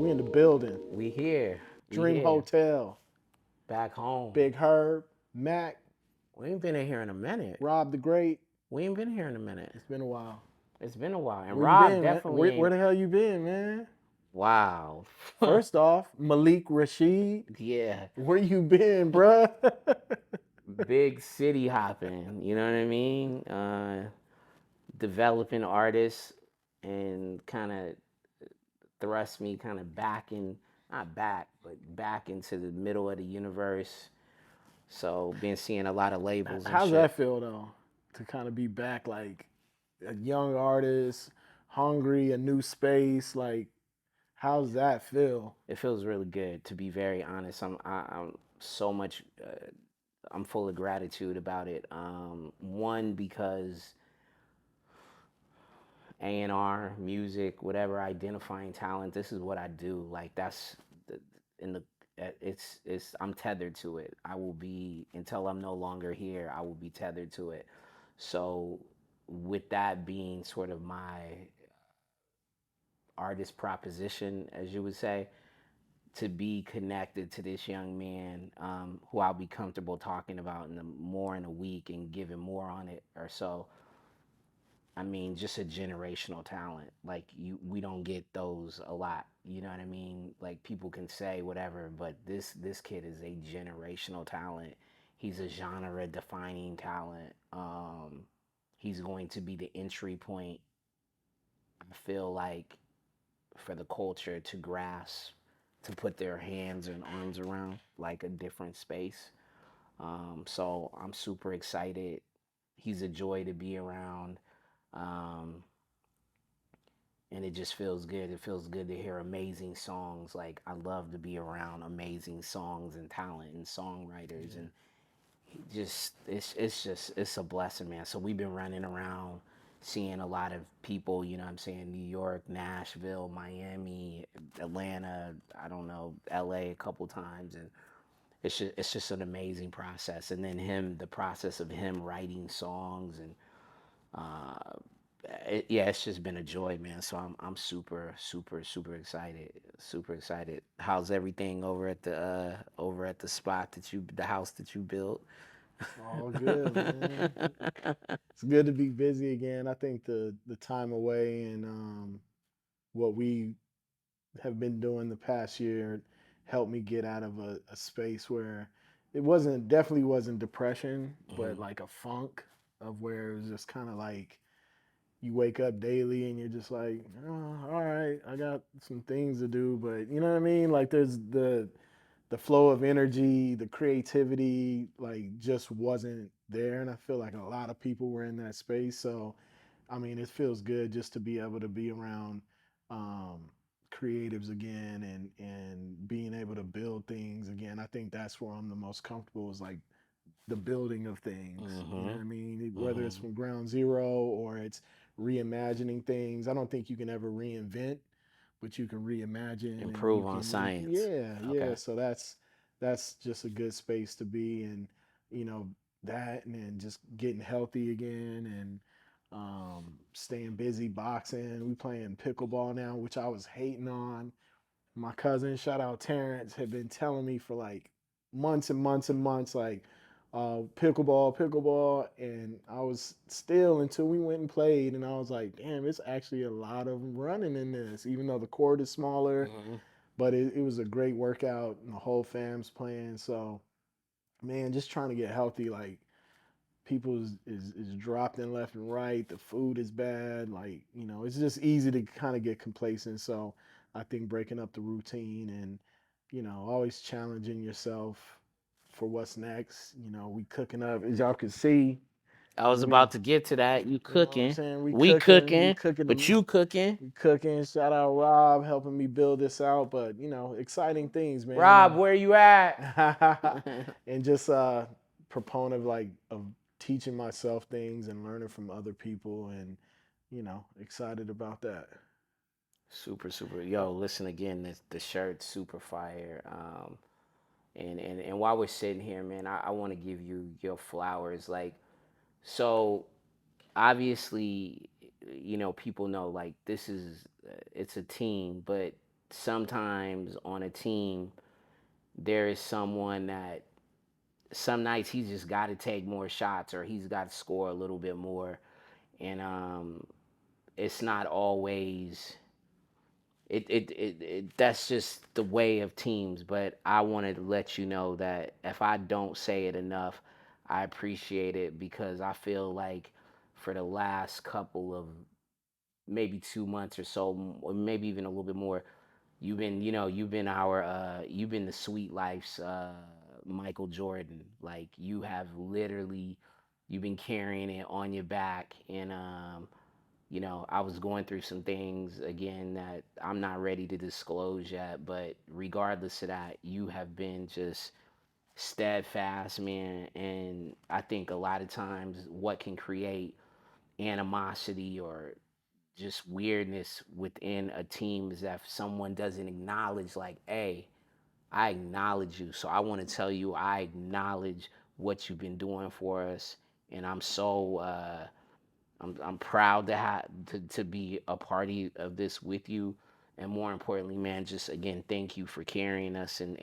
We in the building. We here. We Dream here. Hotel. Back home. Big Herb. Mac. We ain't been in here in a minute. Rob the Great. We ain't been here in a minute. It's been a while. It's been a while. And Where you Rob been, man? definitely Where ain't. the hell you been, man? Wow. First off, Malik Rasheed. Yeah. Where you been, bruh? Big city hopping. You know what I mean? Developing artists and kind of thrust me kind of back in, not back, but back into the middle of the universe. So been seeing a lot of labels and How's shit. that feel though? To kind of be back like a young artist, hungry, a new space. Like, how's that feel? It feels really good, to be very honest. I'm so much. I'm full of gratitude about it. One, because A&R, music, whatever, identifying talent. This is what I do. Like that's the, in the. It's. I'm tethered to it. I will be until I'm no longer here. I will be tethered to it. So, with that being sort of my artist proposition, as you would say, to be connected to this young man who I'll be comfortable talking about more in a week and giving more on it or so. I mean, just a generational talent. Like we don't get those a lot. You know what I mean? Like people can say whatever, but this kid is a generational talent. He's a genre defining talent. He's going to be the entry point. I feel like for the culture to grasp, to put their hands and arms around like a different space. So I'm super excited. He's a joy to be around. Um, and it just feels good. It feels good to hear amazing songs. Like I love to be around amazing songs and talent and songwriters and just it's a blessing, man. So we've been running around seeing a lot of people, you know what I'm saying, New York, Nashville, Miami, Atlanta, I don't know, LA a couple times, and it's just an amazing process. And then the process of him writing songs and uh yeah, it's just been a joy, man. So I'm super super excited, super excited. How's everything over at the spot that you the house that you built? All good, man. It's good to be busy again. I think the time away and what we have been doing the past year helped me get out of a space where it wasn't definitely wasn't depression, but Hmm. like a funk of where it was just kind of like you wake up daily and you're just like, oh, all right, I got some things to do, but you know what I mean? Like there's the flow of energy, the creativity, like just wasn't there, and I feel like a lot of people were in that space. So, I mean, it feels good just to be able to be around um, creatives again and being able to build things again. I think that's where I'm the most comfortable is like the building of things. You know what Hmm. I mean? Whether it's Hmm. from ground zero or it's reimagining things. I don't think you can ever reinvent, but you can reimagine and you Improve on can science. yeah, Okay. yeah. So that's just a good space to be and you know that and then just getting healthy again and staying busy boxing. We playing pickleball now, which I was hating on. My cousin, shout out Terrence, had been telling me for like months and months and months, like pickleball, pickleball, and I was still until we went and played, and I was like, damn, it's actually a lot of running in this, even though the court is smaller, Hmm. but it was a great workout, and the whole fam's playing. So, man, just trying to get healthy, like people is dropped in left and right. The food is bad. Like, you know, it's just easy to kind of get complacent. So I think breaking up the routine and, you know, always challenging yourself for what's next. You know, we cooking up, as y'all can see. I was We, about to get to that. You you know what I'm cooking. saying? We We cooking but them. you cooking. We cooking. Shout out Rob helping me build this out. But, you know, exciting things, Rob, man. where you at? And just proponent of like of teaching myself things and learning from other people and you know excited about that. Super, super. Yo, listen again. The shirt's super fire. And while we're sitting here, man, I want to give you your flowers. Like, so obviously, people know like this is it's a team, but sometimes on a team there is someone that some nights he's just got to take more shots or he's got to score a little bit more, and it's not always that's just the way of teams. But I wanted to let you know that if I don't say it enough, I appreciate it, because I feel like for the last couple of maybe 2 months or so, or maybe even a little bit more, you've been our you've been the sweet life's Michael Jordan. Like, you have literally, you've been carrying it on your back. And I was going through some things again that I'm not ready to disclose yet, but regardless of that, you have been just steadfast, man. And I think a lot of times what can create animosity or just weirdness within a team is that if someone doesn't acknowledge, like, hey, I acknowledge you. So I want to tell you, I acknowledge what you've been doing for us. And I'm so I'm proud to have to be a party of this with you. And more importantly, man, just again, thank you for carrying us. And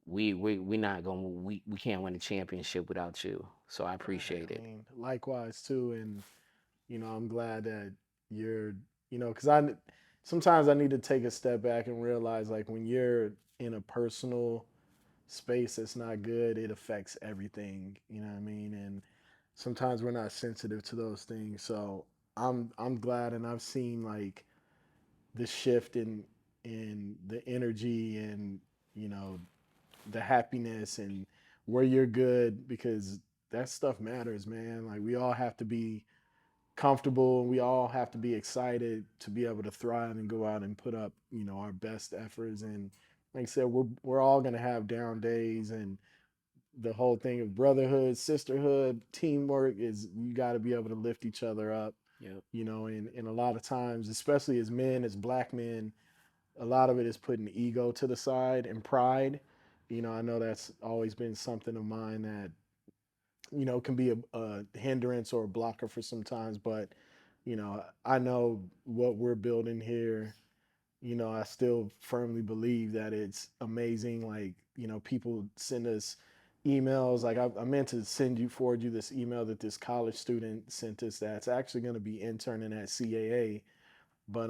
we not gonna we can't win a championship without you. So I Right. appreciate I it. mean, likewise too, and I'm glad that you're, because I sometimes I need to take a step back and realize like when you're in a personal space that's not good, it affects everything. You know what I mean? And sometimes we're not sensitive to those things. So I'm glad, and I've seen like the shift in the energy and you know the happiness and where you're good because that stuff matters, man. Like we all have to be comfortable and we all have to be excited to be able to thrive and go out and put up, our best efforts. And like I said, we're all gonna have down days and the whole thing of brotherhood, sisterhood, teamwork is you got to be able to lift each other up, Yep. and a lot of times, especially as men, as black men, a lot of it is putting ego to the side and pride. I know that's always been something of mine that, can be a hindrance or a blocker for sometimes, but, I know what we're building here. I still firmly believe that it's amazing. Like, people send us emails. Like, I meant to forward you this email that this college student sent us that's actually going to be interning at CAA. But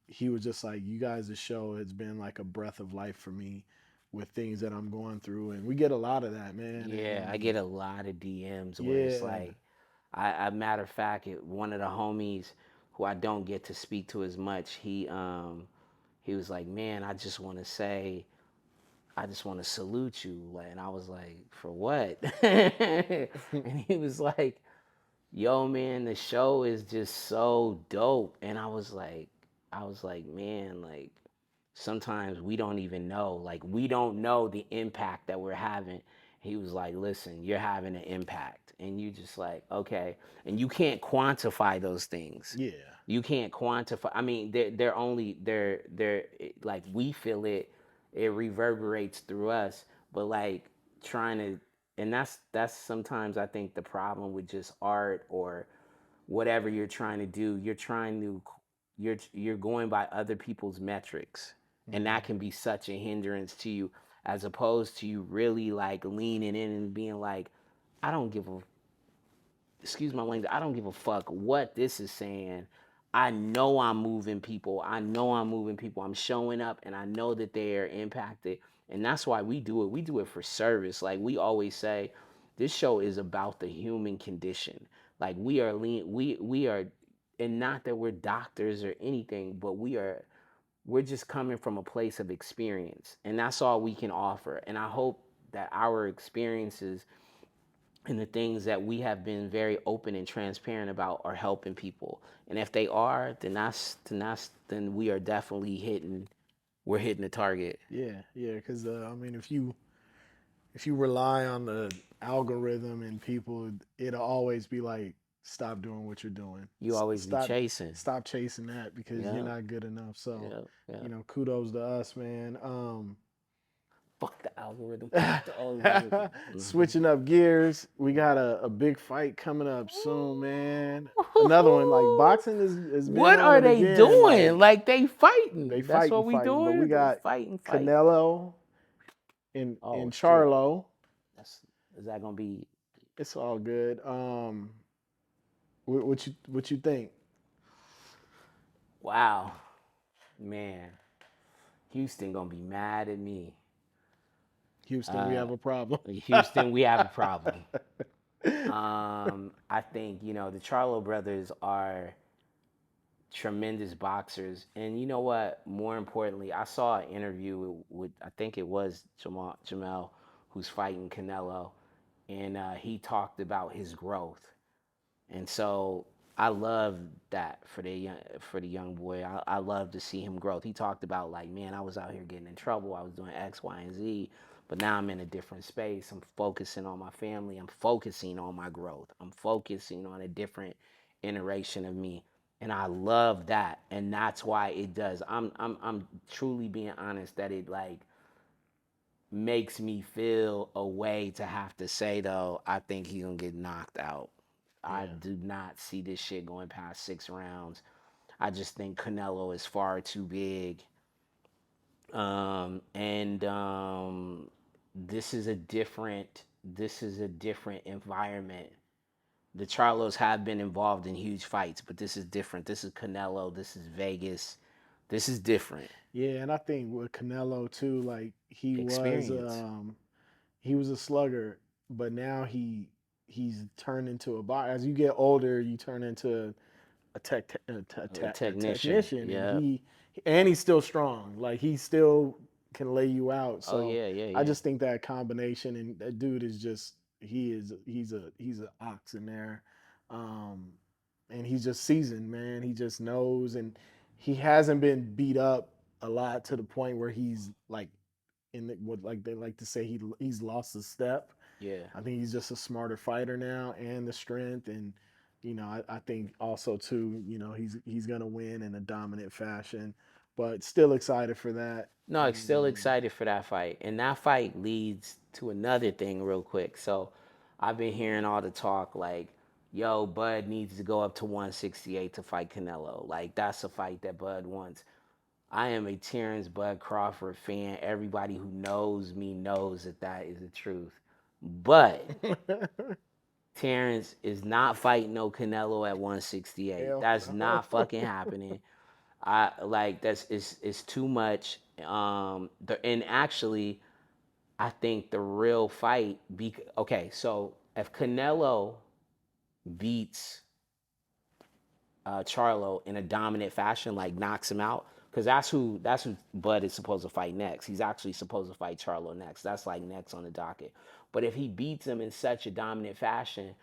he was just like, you guys' show has been like a breath of life for me with things that I'm going through. And we get a lot of that, man. Yeah, I And get a lot of DMs where it's yeah, like, matter of fact, one of the homies who I don't get to speak to as much, he was like, man, I just want to salute you. And I was like, for what? And he was like, yo, man, the show is just so dope. And I was like, man, like, sometimes we don't even know. Like, we don't know the impact that we're having. He was like, listen, you're having an impact. And you just like, okay. And you can't quantify those things. yeah, You can't quantify. I mean, they're like, we feel it, it reverberates through us. But like, trying to, and that's sometimes I think the problem with just art or whatever you're trying to do. You're going by other people's metrics, and that hmm can be such a hindrance to you, as opposed to you really like leaning in and being like, I don't give a, excuse my language, I don't give a fuck what this is saying. I know I'm moving people. I know I'm moving people. I'm showing up and I know that they are impacted. And that's why we do it. We do it for service. Like we always say, this show is about the human condition. Like we are, and not that we're doctors or anything, but we're just coming from a place of experience. And that's all we can offer. And I hope that our experiences and the things that we have been very open and transparent about are helping people. And if they are, then we are definitely hitting, we're hitting the target. yeah. Because I mean, if you rely on the algorithm and people, it'll always be like, stop doing what you're doing. You always be Stop, chasing. stop chasing that because you're Yeah, not good enough. So, yeah, yeah. kudos to us, man. Fuck the algorithm. Fuck the algorithm. Switching up gears, we got a big fight coming up soon, man. Another one like boxing has been What on are it they again. doing? Like Like they they fighting. That's fighting, what we fighting. But we doing. They got fighting, fighting. Canelo in Oh shit. Charlo. That's is that gonna be? It's all good. What you think? Wow, man. Houston gonna be mad at me. Houston, we Uh, have a problem. Houston, we have a problem. I think the Charlo brothers are tremendous boxers, and you know what? More importantly, I saw an interview with I think it was Jamel, who's fighting Canelo, and he talked about his growth. And so I love that for the young boy. I love to see him growth. He talked about like, man, I was out here getting in trouble. I was doing X, Y, and Z, but now I'm in a different space. I'm focusing on my family. I'm focusing on my growth. I'm focusing on a different iteration of me. And I love that. And that's why it does. I'm truly being honest that it like makes me feel a way to have to say though, I think he's gonna get knocked out. I Yeah. do not see this shit going past 6 rounds. I just think Canelo is far too big. And this is a different environment. The Charlos have been involved in huge fights, but this is different. This is Canelo. This is Vegas. This is different. Yeah, and I think with Canelo too, like Experience. he was a slugger, but now he's turned into a boxer. As you get older, you turn into A a technician. technician, and Yeah. he's still strong. Like he still can lay you out. Oh So yeah, yeah, I yeah. just think that combination, and that dude is just he's a ox in there, um, and he's just seasoned, man. He just knows, and he hasn't been beat up a lot to the point where he's like what like they like to say he's lost a step. Yeah. I think he's just a smarter fighter now, and the strength, and I think also too, he's gonna win in a dominant fashion, but still excited for that. No, I'm And still excited for that fight. And that fight leads to another thing real quick. So I've been hearing all the talk like, yo, Bud needs to go up to 168 to fight Canelo. Like that's a fight that Bud wants. I am a Terrence Bud Crawford fan. Everybody who knows me knows that that is the truth. But Terrence is not fighting no Canelo at 168. hell That's no. not fucking happening. I like that's it's too much. And actually, I think the real fight. Okay, so if Canelo beats Charlo in a dominant fashion, like knocks him out, because that's who Bud is supposed to fight next. He's actually supposed to fight Charlo next. That's like next on the docket. But if he beats him in such a dominant fashion,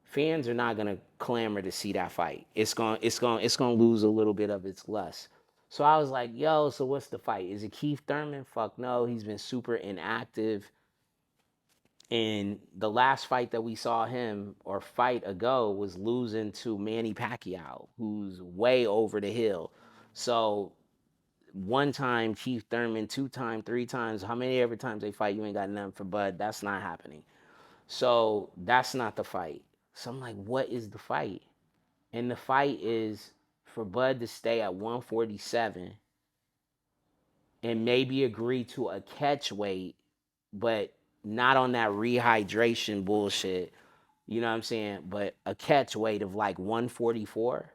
fans are not gonna clamor to see that fight. It's gonna lose a little bit of its lust. So I was like, yo, so what's the fight? Is it Keith Thurman? Fuck no, he's been super inactive. And the last fight that we saw him or fight ago was losing to Manny Pacquiao, who's way over the hill. So one time Keith Thurman, two times, three times, how many ever times they fight, you ain't got nothing for Bud. That's not happening. So that's not the fight. So I'm like, what is the fight? And the fight is for Bud to stay at 147 and maybe agree to a catch weight, but not on that rehydration bullshit. You know what I'm saying? But a catch weight of like 144.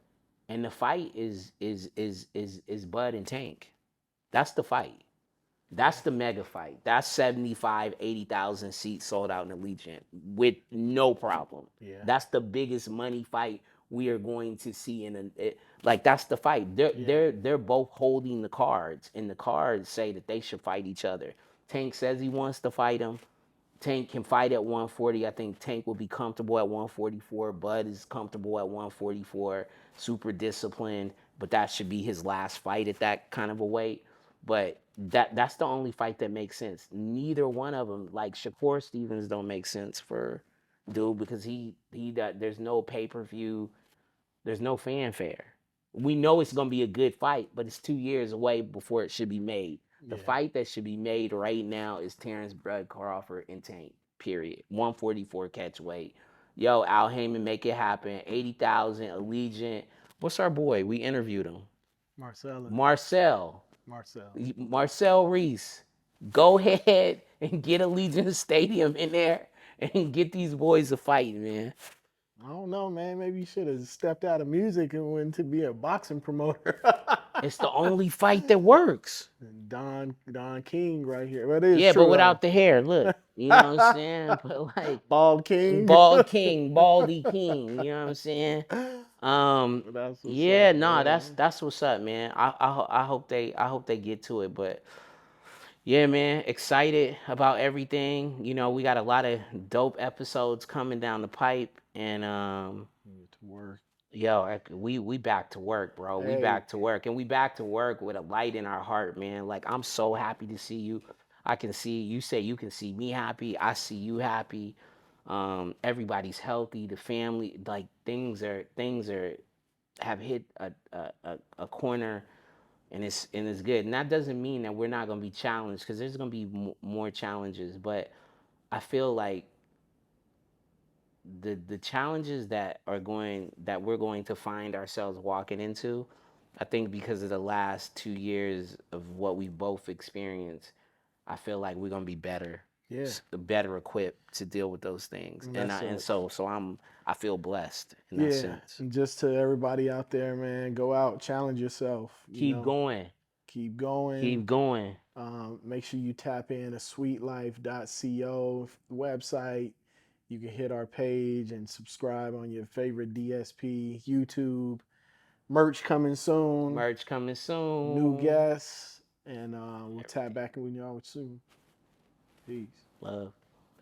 And the fight is Bud and Tank. That's the fight. That's the mega fight. That's 75, 80,000 seats sold out in Allegiant with no problem. Yeah, That's the biggest money fight we are going to see like that's the fight. They're yeah, they're they're both holding the cards, and the cards say that they should fight each other. Tank says he wants to fight him. Tank can fight at 140. I think Tank will be comfortable at 144. Bud is comfortable at 144. Super disciplined, but that should be his last fight at that kind of a weight. But that's the only fight that makes sense. Neither one of them, like Shakur Stevens, don't make sense for dude because there's no pay per view, there's no fanfare. We know it's gonna be a good fight, but it's 2 years away before it should be made. The Yeah. fight that should be made right now is Terrence Bud Crawford and Tank. Period. 144 catch weight. Yo, Al Heyman, make it happen. 80,000 Allegiant. What's our boy? We interviewed him. Marcellus. Marcel. Marcel. Marcel Reese. Go ahead and get Allegiant Stadium in there and get these boys a fight, man. I don't know, man. Maybe you should have stepped out of music and went to be a boxing promoter. It's the only fight that works. Don King right here. But it is Yeah, but true without the hair, though. look. You know what I'm saying? But like Bald King. Bald King, Baldy King, you know what I'm saying? That's what's Yeah, up, nah, that's man. that's what's up, man. I hope they get to it, but yeah, man, excited about everything. You know, we got a lot of dope episodes coming down the pipe, and To work. yo, we back to work, bro. We Hey, back to work, and we back to work with a light in our heart, man. Like I'm so happy to see you. I can see you say you can see me happy. I see you happy. Everybody's healthy. The family, like things are have hit a corner, and it's good. And that doesn't mean that we're not gonna be challenged because there's gonna be more challenges. But I feel like the challenges that we're going to find ourselves walking into, I think because of the last 2 years of what we both experienced, I feel like we're gonna be yeah, better equipped to deal with those things. and And that's I, and a so I feel blessed in that yeah. sense. And just to everybody out there, man, go out, challenge yourself. Keep going, Keep going. keep going. Make sure you tap in a sweetlife.co website. You can hit our page and subscribe on your favorite DSP, YouTube. Merch coming soon. Merch coming New soon. guests. And we'll tap Everything. back in with y'all soon. Peace. Love.